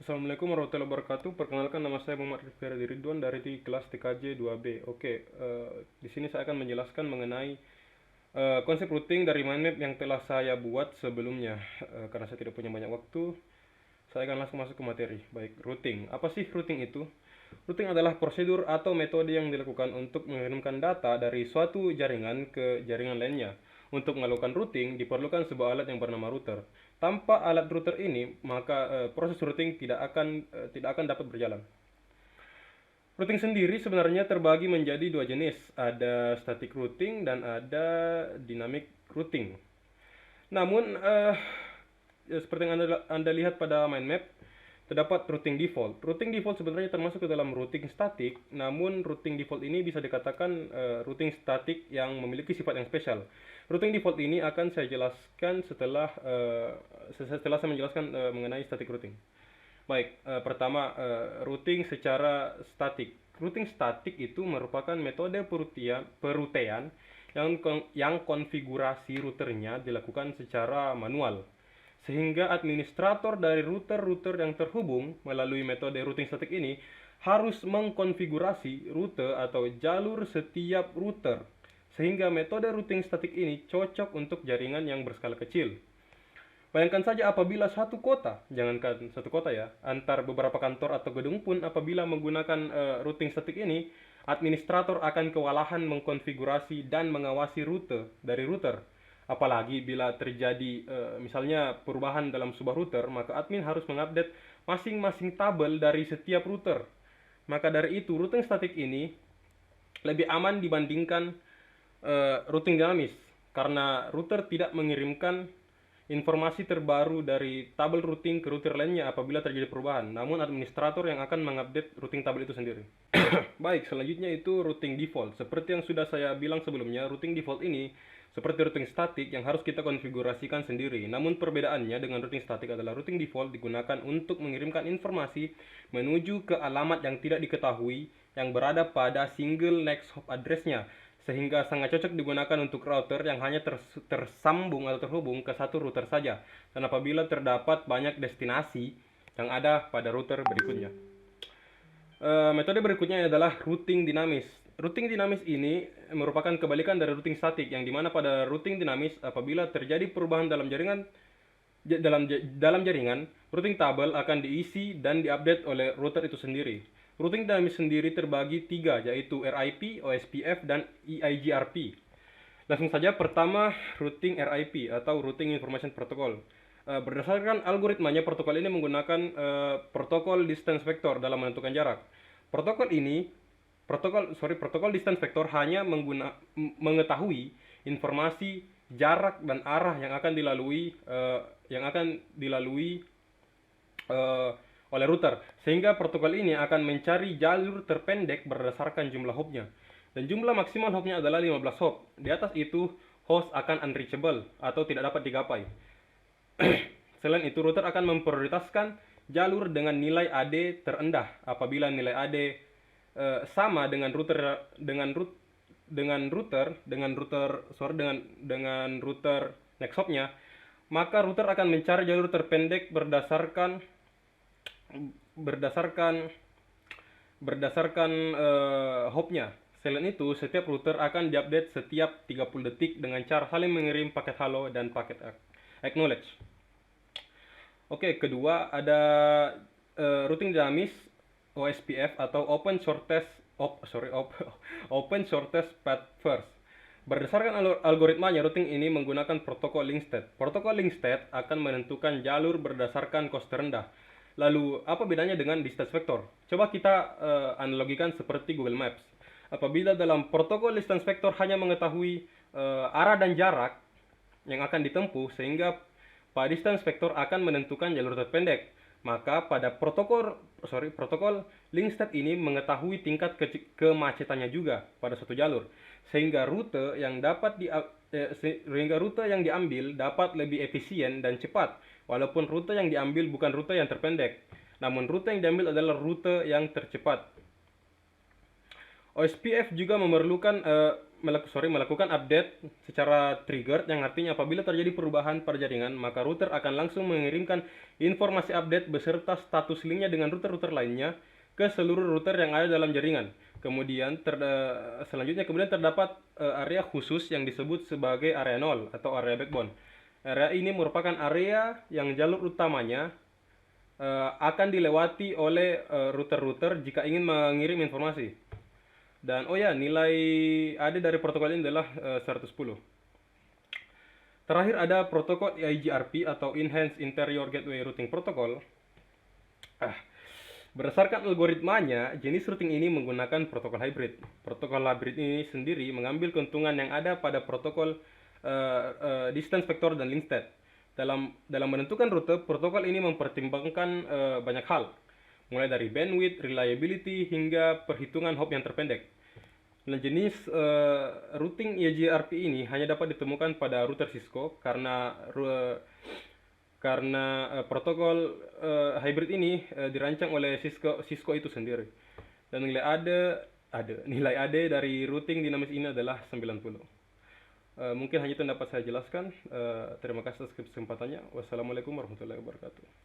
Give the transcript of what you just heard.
Assalamualaikum warahmatullahi wabarakatuh. Perkenalkan, nama saya Muhammad Rifki Ridwan dari kelas TKJ 2B. Oke, di sini saya akan menjelaskan mengenai konsep routing dari mind map yang telah saya buat sebelumnya. Karena saya tidak punya banyak waktu, saya akan langsung masuk ke materi. Baik, routing. Apa sih routing itu? Routing adalah prosedur atau metode yang dilakukan untuk mengirimkan data dari suatu jaringan ke jaringan lainnya. Untuk melakukan routing, diperlukan sebuah alat yang bernama router. Tanpa alat router ini, maka proses routing tidak akan dapat berjalan. Routing sendiri sebenarnya terbagi menjadi dua jenis, ada static routing dan ada dynamic routing. Namun, seperti yang anda lihat pada mind map, terdapat routing default. Routing default sebenarnya termasuk ke dalam routing static, namun routing default ini bisa dikatakan routing static yang memiliki sifat yang spesial. Routing default ini akan saya jelaskan setelah saya menjelaskan mengenai static routing. Baik, pertama, routing secara statik. Routing statik itu merupakan metode peruteian yang konfigurasi routernya dilakukan secara manual, sehingga administrator dari router-router yang terhubung melalui metode routing statik ini harus mengkonfigurasi rute atau jalur setiap router, sehingga metode routing statik ini cocok untuk jaringan yang berskala kecil. Bayangkan saja apabila satu kota, jangankan satu kota ya, antar beberapa kantor atau gedung pun apabila menggunakan routing statik ini, administrator akan kewalahan mengkonfigurasi dan mengawasi rute dari router. Apalagi bila terjadi misalnya perubahan dalam sebuah router, maka admin harus mengupdate masing-masing tabel dari setiap router. Maka dari itu, routing statik ini lebih aman dibandingkan routing dinamis, karena router tidak mengirimkan informasi terbaru dari tabel routing ke router lainnya apabila terjadi perubahan, namun administrator yang akan mengupdate routing tabel itu sendiri. Baik, selanjutnya itu routing default. Seperti yang sudah saya bilang sebelumnya, routing default ini seperti routing statik yang harus kita konfigurasikan sendiri. Namun perbedaannya dengan routing statik adalah routing default digunakan untuk mengirimkan informasi menuju ke alamat yang tidak diketahui yang berada pada single next hop address-nya, sehingga sangat cocok digunakan untuk router yang hanya tersambung atau terhubung ke satu router saja, dan apabila terdapat banyak destinasi yang ada pada router berikutnya. Metode berikutnya adalah routing dinamis. Routing dinamis ini merupakan kebalikan dari routing statik, yang dimana pada routing dinamis apabila terjadi perubahan dalam jaringan, routing tabel akan diisi dan diupdate oleh router itu sendiri. Routing dinamis sendiri terbagi tiga, yaitu RIP, OSPF, dan EIGRP. Langsung saja, pertama, routing RIP atau Routing Information Protocol. Berdasarkan algoritmanya, protokol ini menggunakan protokol distance vector dalam menentukan jarak. Protokol distance vector hanya mengetahui informasi jarak dan arah yang akan dilalui oleh router, sehingga protokol ini akan mencari jalur terpendek berdasarkan jumlah hopnya, dan jumlah maksimal hopnya adalah 15 hop. Di atas itu, host akan unreachable atau tidak dapat digapai. Selain itu, router akan memprioritaskan jalur dengan nilai AD terendah. Apabila nilai AD sama dengan router next hopnya, maka router akan mencari jalur terpendek berdasarkan hopnya. Selain itu, setiap router akan diupdate setiap 30 detik dengan cara saling mengirim paket hello dan paket acknowledge. Oke, kedua ada routing dinamis OSPF atau Open Shortest Path First. Berdasarkan algoritmanya, routing ini menggunakan protokol link state. Protokol link state akan menentukan jalur berdasarkan cost terendah. Lalu, apa bedanya dengan distance vector? Coba kita analogikan seperti Google Maps. Apabila dalam protokol distance vector hanya mengetahui arah dan jarak yang akan ditempuh, sehingga pada distance vector akan menentukan jalur terpendek. Maka pada protokol link state ini mengetahui tingkat kemacetannya juga pada suatu jalur, sehingga rute yang diambil dapat lebih efisien dan cepat, walaupun rute yang diambil bukan rute yang terpendek, namun rute yang diambil adalah rute yang tercepat. OSPF juga melakukan update secara trigger, yang artinya apabila terjadi perubahan pada jaringan, maka router akan langsung mengirimkan informasi update beserta status linknya dengan router-router lainnya ke seluruh router yang ada dalam jaringan. Kemudian selanjutnya terdapat area khusus yang disebut sebagai area 0 atau area backbone. Area ini merupakan area yang jalur utamanya akan dilewati oleh router-router jika ingin mengirim informasi. Dan nilai AD dari protokol ini adalah 110. Terakhir ada protokol IGRP atau Enhanced Interior Gateway Routing Protocol. Berdasarkan algoritmanya, jenis routing ini menggunakan protokol hybrid. Protokol hybrid ini sendiri mengambil keuntungan yang ada pada protokol distance vector dan link state. Dalam menentukan rute, protokol ini mempertimbangkan banyak hal, mulai dari bandwidth, reliability, hingga perhitungan hop yang terpendek. Dan jenis routing IGRP ini hanya dapat ditemukan pada router Cisco karena protokol hybrid ini dirancang oleh Cisco itu sendiri. Dan nilai AD dari routing dinamis ini adalah 90. Mungkin hanya itu yang dapat saya jelaskan. Terima kasih atas kesempatannya. Wassalamualaikum warahmatullahi wabarakatuh.